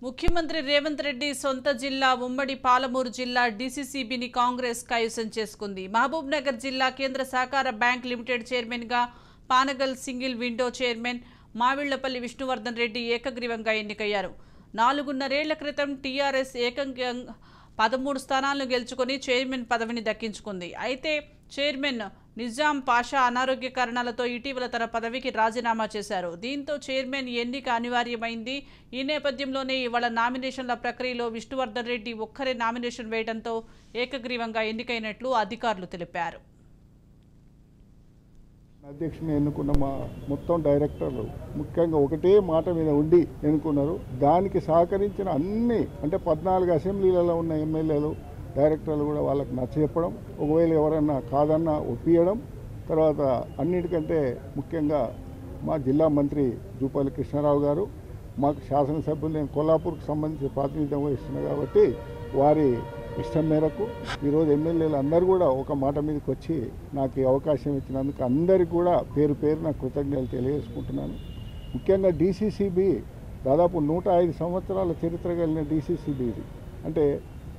ముఖ్యమంత్రి రేవంత్ రెడ్డి సొంత జిల్లా ఉమ్మడి పాలమూరు జిల్లా డీసీసీబీని కాంగ్రెస్ కైవసం చేసుకుంది. మహబూబ్ నగర్ జిల్లా కేంద్ర సహకార బ్యాంక్ లిమిటెడ్ చైర్మన్ గా Panagal single window chairman Mavillapalli Vishnuvardhan Reddy ఏకగ్రీవంగా ఎన్నికయ్యారు. 4.5 ఏళ్ల క్రితం టీఆర్ఎస్ ఏకంగా 13 స్థానాలను గెలుచుకొని చైర్మన్ పదవిని దక్కించుకుంది. అయితే చైర్మన్ నిజాం పాషా అనారోగ్య కారణాలతో ఇటీవల తన పదవికి రాజీనామా చేశారు. దీంతో చైర్మన్ ఎన్నిక అనివార్యమైంది. ఈ నేపథ్యంలోనే ఇవాళ నామినేషన్ల ప్రక్రియలో విష్ణువర్ధన్ రెడ్డి ఒక్కరే నామినేషన్ వేయడంతో ఏకగ్రీవంగా ఎన్నికైనట్లు అధికారులు తెలిపారు. అధ్యక్షుని ఎన్నుకున్న మా మొత్తం డైరెక్టర్లు ముఖ్యంగా ఒకటే మాట మీద ఉండి ఎన్నుకున్నారు. దానికి సహకరించిన అన్ని అంటే 14 అసెంబ్లీలలో ఉన్న ఎమ్మెల్యేలు డైరెక్టర్లు కూడా వాళ్ళకి నచ్చజెప్పడం, ఒకవేళ ఎవరన్నా కాదన్నా ఒప్పియడం, తర్వాత అన్నిటికంటే ముఖ్యంగా మా జిల్లా మంత్రి జూపల్లి కృష్ణారావు గారు మాకు శాసనసభ్యులు, నేను కొల్లాపూర్కి సంబంధించి ప్రాతినిధ్యం వహిస్తున్నాను కాబట్టి వారి ఇష్టం మేరకు ఈరోజు ఎమ్మెల్యేలు అందరూ కూడా ఒక మాట మీదకి వచ్చి నాకు ఈ అవకాశం ఇచ్చినందుకు అందరికీ కూడా పేరు పేరున కృతజ్ఞతలు తెలియజేసుకుంటున్నాను. ముఖ్యంగా డీసీసీబీ దాదాపు 105 సంవత్సరాల చరిత్ర కలిగిన డీసీసీబీ ఇది. అంటే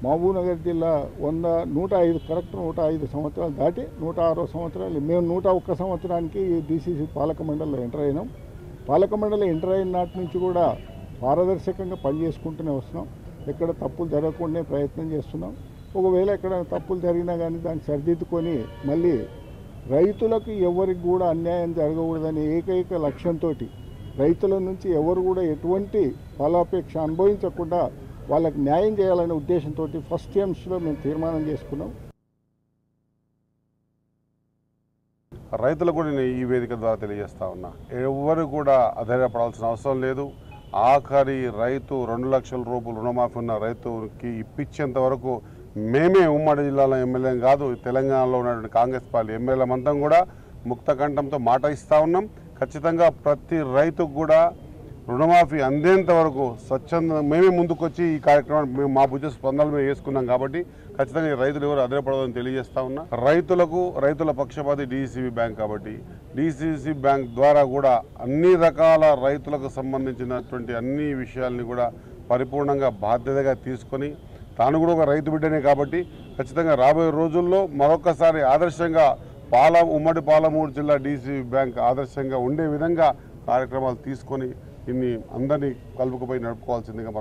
మహబూబ్నగర్ జిల్లా 105 కరెక్ట్ 105 సంవత్సరాలు దాటి 106వ సంవత్సరాలు మేము 101 సంవత్సరానికి డీసీసీ పాలక మండలిలో ఎంటర్ అయినాం. పాలక మండలి ఎంటర్ అయిన నాటి నుంచి కూడా పారదర్శకంగా పనిచేసుకుంటూనే వస్తున్నాం. ఎక్కడ తప్పులు జరగకుండా ప్రయత్నం చేస్తున్నాం. ఒకవేళ ఎక్కడ తప్పులు జరిగినా కానీ దాన్ని సరిదిద్దుకొని మళ్ళీ రైతులకు ఎవరికి కూడా అన్యాయం జరగకూడదనే ఏకైక లక్ష్యంతో రైతుల నుంచి ఎవరు కూడా ఎటువంటి ఫలాపేక్ష అనుభవించకుండా వాళ్ళకి న్యాయం చేయాలనే ఉద్దేశంతో ఫస్ట్ టైమ్స్లో మేము తీర్మానం చేసుకున్నాం. రైతులకు కూడా నేను ఈ వేదిక ద్వారా తెలియజేస్తా ఉన్నా, ఎవరు కూడా అధైర్యపడాల్సిన అవసరం లేదు. ఆఖరి రైతు 2 లక్షల రూపాయలు రుణమాఫీ ఉన్న రైతుకి ఇప్పించేంత వరకు మేమే ఉమ్మడి జిల్లాలో ఎమ్మెల్యే కాదు, తెలంగాణలో ఉన్నటువంటి కాంగ్రెస్ పార్టీ ఎమ్మెల్యేలంతా కూడా ముక్తకంఠంతో మాట ఇస్తూ ఉన్నాం. ఖచ్చితంగా ప్రతి రైతుకు కూడా రుణమాఫీ అందేంత వరకు స్వచ్ఛంద మేమే ముందుకొచ్చి ఈ కార్యక్రమాన్ని మేము మా భుజ స్పందనలు మేము వేసుకున్నాం కాబట్టి ఖచ్చితంగా ఈ రైతులు ఎవరు అధైర్యపడదని తెలియజేస్తా ఉన్నా. రైతుల పక్షపాతి డీసీసీ బ్యాంక్ కాబట్టి డీసీసీ బ్యాంక్ ద్వారా కూడా అన్ని రకాల రైతులకు సంబంధించినటువంటి అన్ని విషయాల్ని కూడా పరిపూర్ణంగా బాధ్యతగా తీసుకొని తాను కూడా ఒక రైతు బిడ్డనే కాబట్టి ఖచ్చితంగా రాబోయే రోజుల్లో మరొకసారి ఆదర్శంగా ఉమ్మడి పాలమూరు జిల్లా డీసీసీ బ్యాంక్ ఆదర్శంగా ఉండే విధంగా కార్యక్రమాలు తీసుకొని అందరినీ కలుపుకుపోయి నడుపుకోవాల్సిందిగా